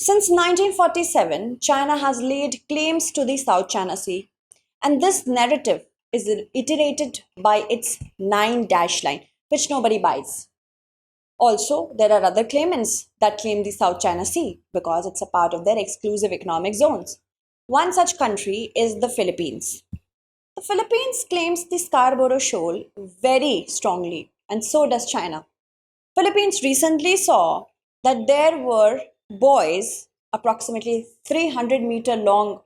Since 1947, China has laid claims to the South China Sea, and this narrative is iterated by its 9 dash line, which nobody buys. Also, there are other claimants that claim the South China Sea because it's a part of their exclusive economic zones. One such country is the Philippines. The Philippines claims the Scarborough Shoal very strongly, and so does China. Philippines recently saw that there were buoys, approximately 300-meter long,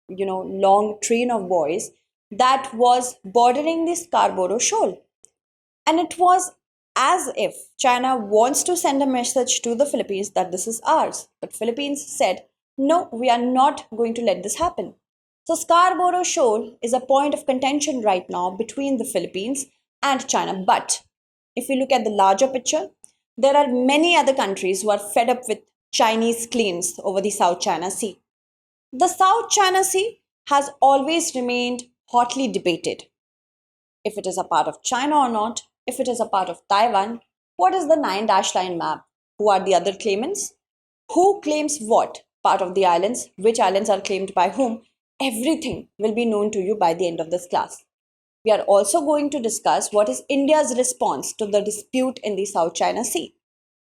long train of buoys that was bordering the Scarborough Shoal. And it was as if China wants to send a message to the Philippines that this is ours. But Philippines said, no, we are not going to let this happen. So Scarborough Shoal is a point of contention right now between the Philippines and China. But if we look at the larger picture, there are many other countries who are fed up with Chinese claims over the South China Sea. The South China Sea has always remained hotly debated. If it is a part of China or not, if it is a part of Taiwan, what is the 9 dash line map? Who are the other claimants? Who claims what part of the islands? Which islands are claimed by whom? Everything will be known to you by the end of this class. We are also going to discuss what is India's response to the dispute in the South China Sea.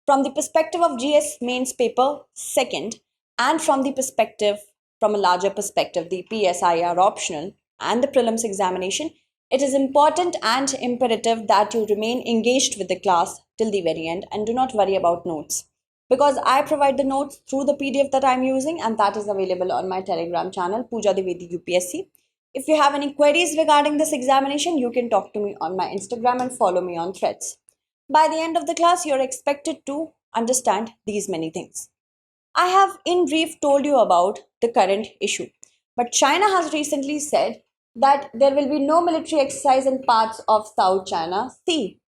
From the perspective of GS mains paper, second, and from a larger perspective, the PSIR optional and the prelims examination, it is important and imperative that you remain engaged with the class till the very end and do not worry about notes. Because I provide the notes through the PDF that I'm using, and that is available on my Telegram channel, Pooja Dwivedi UPSC. If you have any queries regarding this examination, you can talk to me on my Instagram and follow me on Threads. By the end of the class, you're expected to understand these many things. I have in brief told you about the current issue, but China has recently said that there will be no military exercise in parts of South China Sea.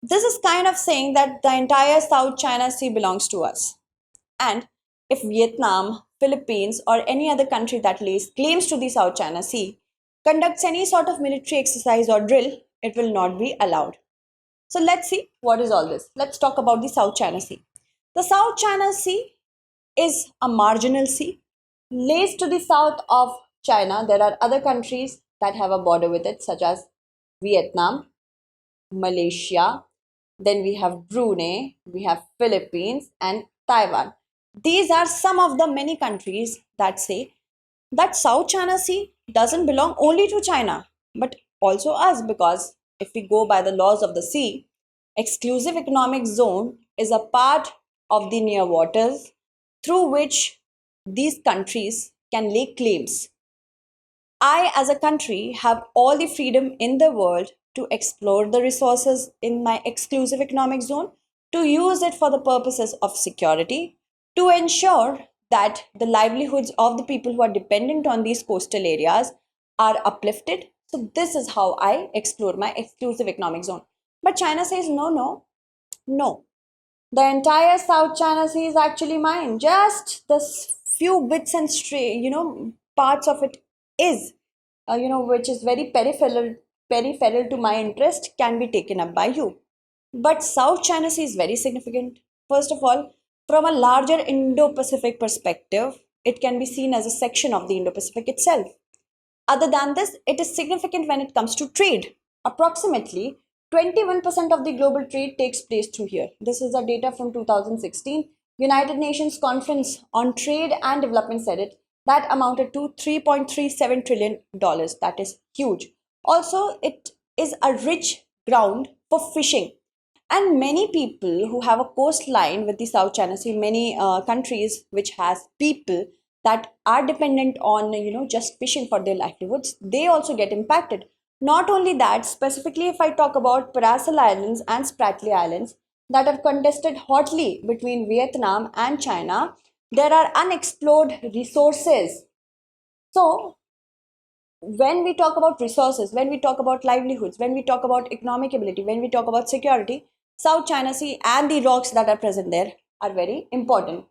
This is kind of saying that the entire South China Sea belongs to us. And if Vietnam, Philippines, or any other country that lays claims to the South China Sea conducts any sort of military exercise or drill, it will not be allowed. So let's see what is all this. Let's talk about the South China Sea. The South China Sea is a marginal sea. Lays to the south of China, there are other countries that have a border with it, such as Vietnam, Malaysia, then we have Brunei, we have Philippines and Taiwan. These are some of the many countries that say that South China Sea doesn't belong only to China, but also us, because if we go by the laws of the sea, exclusive economic zone is a part of the near waters through which these countries can lay claims. I, as a country, have all the freedom in the world to explore the resources in my exclusive economic zone, to use it for the purposes of security, to ensure that the livelihoods of the people who are dependent on these coastal areas are uplifted. So this is how I explore my exclusive economic zone. But China says, no, no, no. The entire South China Sea is actually mine. Just the few bits and parts of it is, which is very peripheral to my interest, can be taken up by you. But South China Sea is very significant. First of all, from a larger Indo-Pacific perspective, it can be seen as a section of the Indo-Pacific itself. Other than this, it is significant when it comes to trade. Approximately 21% of the global trade takes place through here. This is the data from 2016. United Nations Conference on Trade and Development said it. That amounted to $3.37 trillion. That is huge. Also, it is a rich ground for fishing. And many people who have a coastline with the South China Sea, many countries which has people that are dependent on, just fishing for their livelihoods, they also get impacted. Not only that, specifically if I talk about Paracel Islands and Spratly Islands that are contested hotly between Vietnam and China, there are unexplored resources. So when we talk about resources, when we talk about livelihoods, when we talk about economic ability, when we talk about security, South China Sea and the rocks that are present there are very important.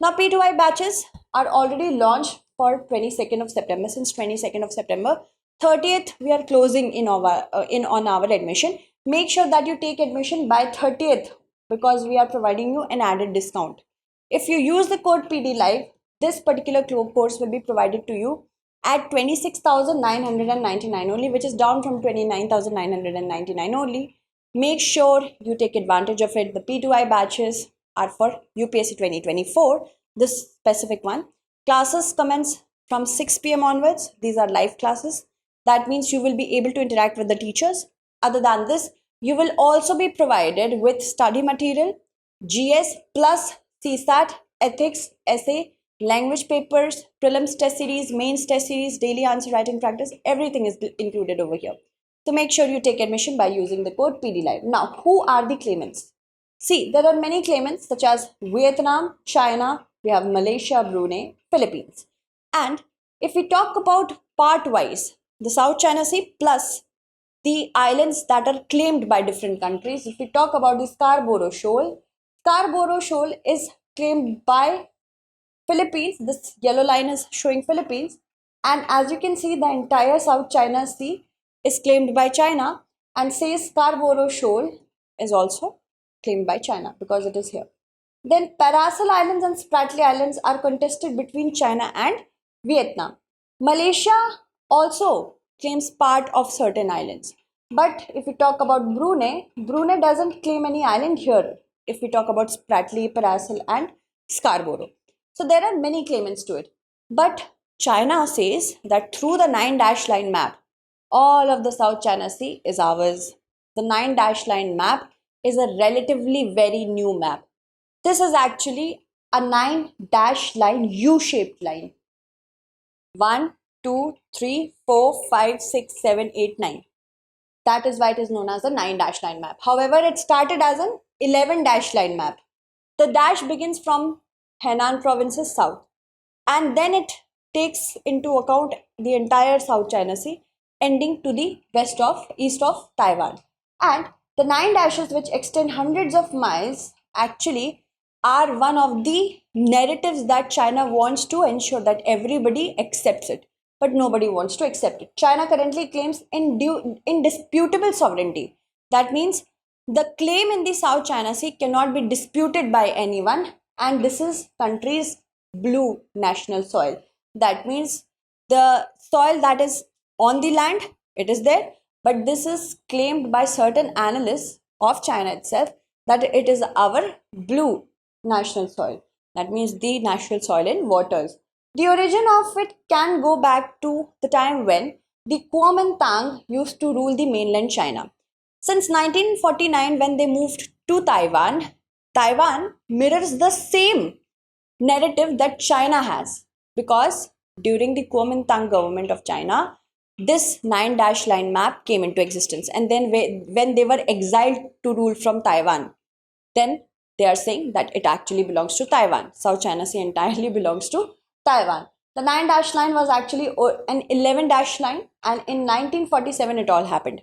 Now P2I batches are already launched for 22nd of September. Since 22nd of September, 30th we are closing in on our admission. Make sure that you take admission by 30th because we are providing you an added discount. If you use the code PD Live, this particular course will be provided to you at 26,999 only, which is down from 29,999 only. Make sure you take advantage of it. The P2I batches are for UPSC 2024, this specific one. Classes commence from 6 p.m. onwards. These are live classes. That means you will be able to interact with the teachers. Other than this, you will also be provided with study material, GS plus CSAT, ethics, essay, language papers, prelims test series, mains test series, daily answer writing practice. Everything is included over here. So make sure you take admission by using the code PDLive. Now, who are the claimants? See, there are many claimants such as Vietnam, China, we have Malaysia, Brunei, Philippines. And if we talk about part-wise, the South China Sea plus the islands that are claimed by different countries. If we talk about the Scarborough Shoal is claimed by Philippines. This yellow line is showing Philippines. And as you can see, the entire South China Sea is claimed by China, and says Scarborough Shoal is also claimed by China because it is here. Then Paracel Islands and Spratly Islands are contested between China and Vietnam. Malaysia also claims part of certain islands. But if we talk about Brunei doesn't claim any island here. If we talk about Spratly, Paracel and Scarborough. So there are many claimants to it. But China says that through the 9-line map, all of the South China Sea is ours. The 9-line map is a relatively very new map. This is actually a 9-line U-shaped line. 1, 2, 3, 4, 5, 6, 7, 8, 9. That is why it is known as the 9-line map. However, it started as an 11-line map. The dash begins from Henan province's south, and then it takes into account the entire South China Sea, ending to the east of Taiwan. And the 9 dashes, which extend hundreds of miles, actually are one of the narratives that China wants to ensure that everybody accepts it. But nobody wants to accept it. China currently claims indisputable sovereignty. That means the claim in the South China Sea cannot be disputed by anyone, and this is country's blue national soil. That means the soil that is on the land, it is there, but this is claimed by certain analysts of China itself that it is our blue national soil. That means the national soil in waters. The origin of it can go back to the time when the Kuomintang used to rule the mainland China. Since 1949, when they moved to Taiwan, Taiwan mirrors the same narrative that China has, because during the Kuomintang government of China, this 9-line map came into existence. And then when they were exiled to rule from Taiwan, then they are saying that it actually belongs to Taiwan. South China Sea entirely belongs to Taiwan. The 9-line was actually an 11-line, and in 1947 it all happened.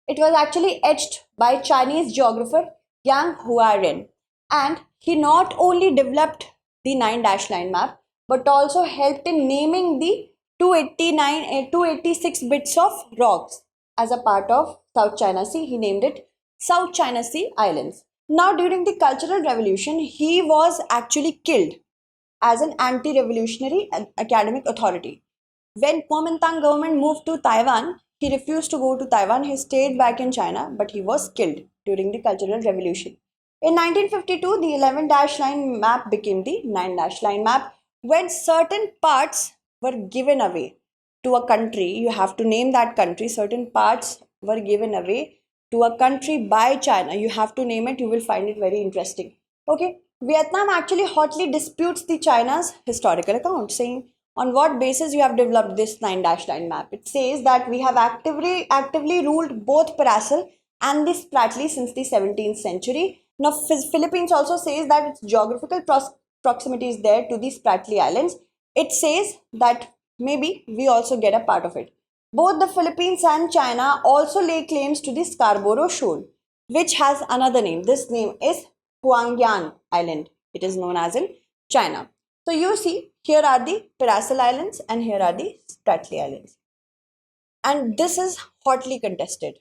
It was actually etched by Chinese geographer Yang Huairen, and he not only developed the 9-line map but also helped in naming the 286 bits of rocks as a part of South China Sea. He named it South China Sea Islands. Now, during the Cultural Revolution, he was actually killed as an anti-revolutionary academic authority. When Kuomintang government moved to Taiwan, he refused to go to Taiwan. He stayed back in China, but he was killed during the Cultural Revolution. In 1952, the 11-line map became the 9-line map. When certain parts were given away to a country, you have to name that country. Certain parts were given away to a country by China. You have to name it. You will find it very interesting. Okay. Vietnam actually hotly disputes the China's historical account, saying on what basis you have developed this 9-line map. It says that we have actively ruled both Paracel and the Spratly since the 17th century. Now, Philippines also says that its geographical proximity is there to the Spratly Islands. It says that maybe we also get a part of it. Both the Philippines and China also lay claims to the Scarborough Shoal, which has another name. This name is Huangyan Island. It is known as in China. So you see, here are the Paracel Islands and here are the Spratly Islands. And this is hotly contested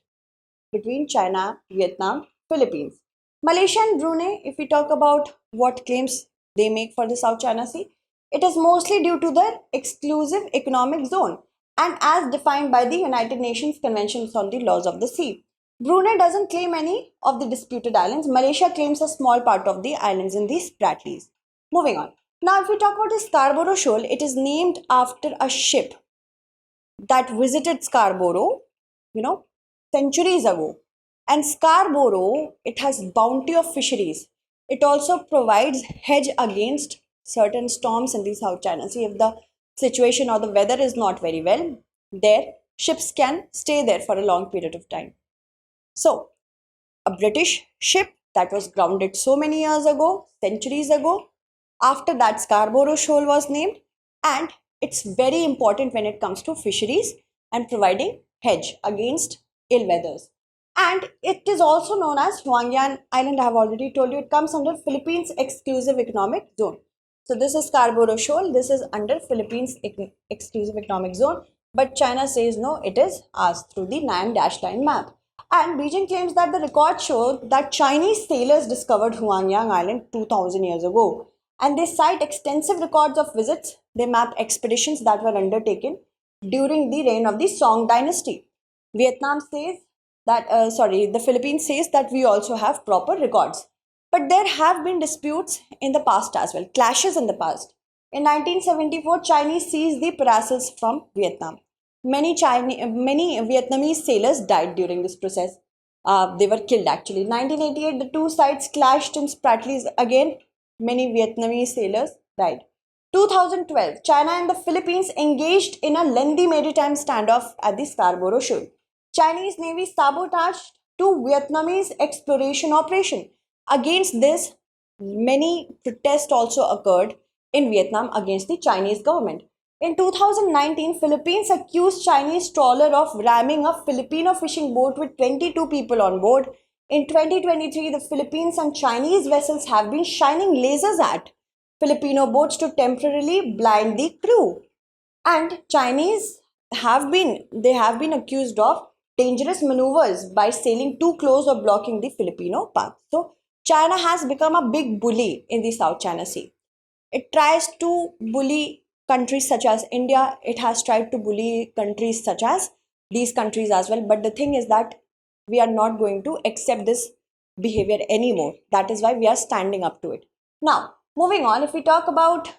between China, Vietnam, Philippines. Malaysia and Brunei, if we talk about what claims they make for the South China Sea, it is mostly due to their exclusive economic zone and as defined by the United Nations Conventions on the Laws of the Sea. Brunei doesn't claim any of the disputed islands. Malaysia claims a small part of the islands in the Spratlys. Moving on. Now, if we talk about the Scarborough Shoal, it is named after a ship that visited Scarborough, centuries ago. And Scarborough, it has bounty of fisheries. It also provides hedge against certain storms in the South China Sea. If the situation or the weather is not very well, there ships can stay there for a long period of time. So, a British ship that was grounded so many years ago, centuries ago. After that, Scarborough Shoal was named, and it's very important when it comes to fisheries and providing hedge against ill weathers. And it is also known as Huangyan Island. I have already told you it comes under Philippines exclusive economic zone. So this is Scarborough Shoal. This is under Philippines exclusive economic zone. But China says no, it is ours through the 9-line map. And Beijing claims that the records show that Chinese sailors discovered Huangyang Island 2000 years ago. And they cite extensive records of visits. They map expeditions that were undertaken during the reign of the Song dynasty. Vietnam says that, the Philippines says that we also have proper records. But there have been disputes in the past as well, clashes in the past. In 1974, Chinese seized the paracels from Vietnam. Many Vietnamese sailors died during this process. They were killed actually. 1988, the two sides clashed in Spratlys again. Many Vietnamese sailors died. 2012, China and the Philippines engaged in a lengthy maritime standoff at the Scarborough Shoal. Chinese Navy sabotaged two Vietnamese exploration operation. Against this, many protests also occurred in Vietnam against the Chinese government. In 2019, Philippines accused Chinese trawler of ramming a Filipino fishing boat with 22 people on board. In 2023, the Philippines and Chinese vessels have been shining lasers at Filipino boats to temporarily blind the crew. And Chinese have been accused of dangerous maneuvers by sailing too close or blocking the Filipino path. So China has become a big bully in the South China Sea. It tries to bully countries such as India. It has tried to bully countries such as these countries as well. But the thing is that we are not going to accept this behavior anymore. That is why we are standing up to it. Now, moving on, if we talk about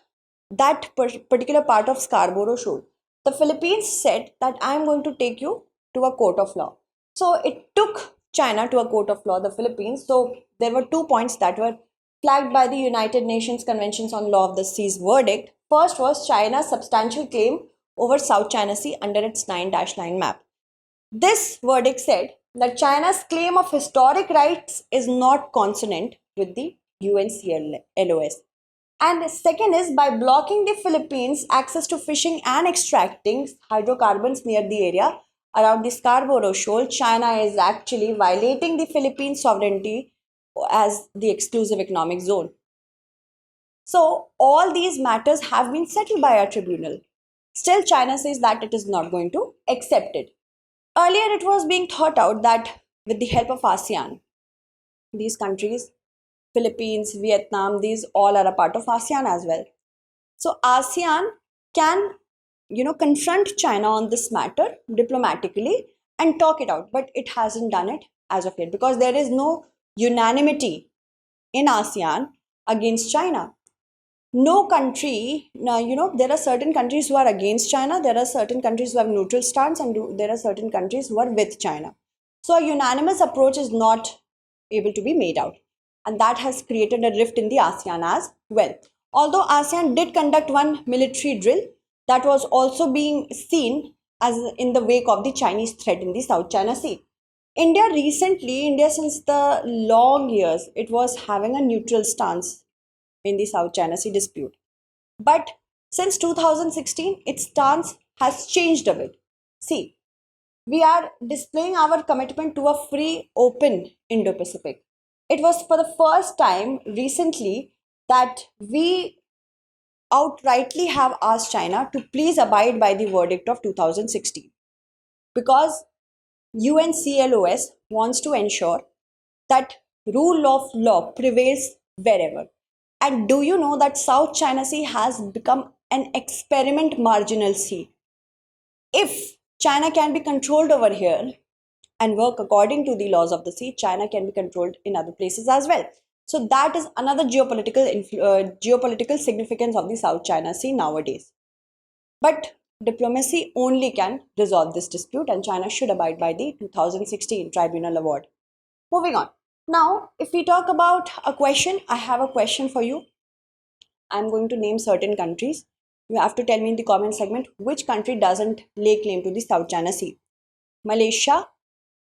that particular part of Scarborough Shoal, the Philippines said that I am going to take you to a court of law. So it took China to a court of law, the Philippines. So there were 2 points that were flagged by the United Nations Conventions on Law of the Sea's verdict. First was China's substantial claim over South China Sea under its 9-line map. This verdict said that China's claim of historic rights is not consonant with the UNCLOS. And second is by blocking the Philippines' access to fishing and extracting hydrocarbons near the area around the Scarborough Shoal, China is actually violating the Philippines' sovereignty as the exclusive economic zone. So all these matters have been settled by a tribunal. Still, China says that it is not going to accept it. Earlier, it was being thought out that with the help of ASEAN, these countries, Philippines, Vietnam, these all are a part of ASEAN as well. So ASEAN can, confront China on this matter diplomatically and talk it out, but it hasn't done it as of yet because there is no unanimity in ASEAN against China. No country, there are certain countries who are against China, there are certain countries who have neutral stance, and there are certain countries who are with China. So a unanimous approach is not able to be made out. And that has created a rift in the ASEAN as well. Although ASEAN did conduct one military drill that was also being seen as in the wake of the Chinese threat in the South China Sea. India since the long years, it was having a neutral stance in the South China Sea dispute. But since 2016, its stance has changed a bit. See, we are displaying our commitment to a free, open Indo-Pacific. It was for the first time recently that we outrightly have asked China to please abide by the verdict of 2016 because UNCLOS wants to ensure that rule of law prevails wherever. And do you know that South China Sea has become an experiment marginal sea? If China can be controlled over here and work according to the laws of the sea, China can be controlled in other places as well. So that is another geopolitical significance of the South China Sea nowadays. But diplomacy only can resolve this dispute, and China should abide by the 2016 Tribunal Award. Moving on. Now, if we talk about a question, I have a question for you. I'm going to name certain countries. You have to tell me in the comment segment which country doesn't lay claim to the South China Sea. Malaysia,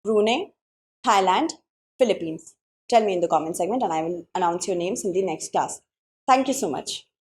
Brunei, Thailand, Philippines. Tell me in the comment segment and I will announce your names in the next class. Thank you so much.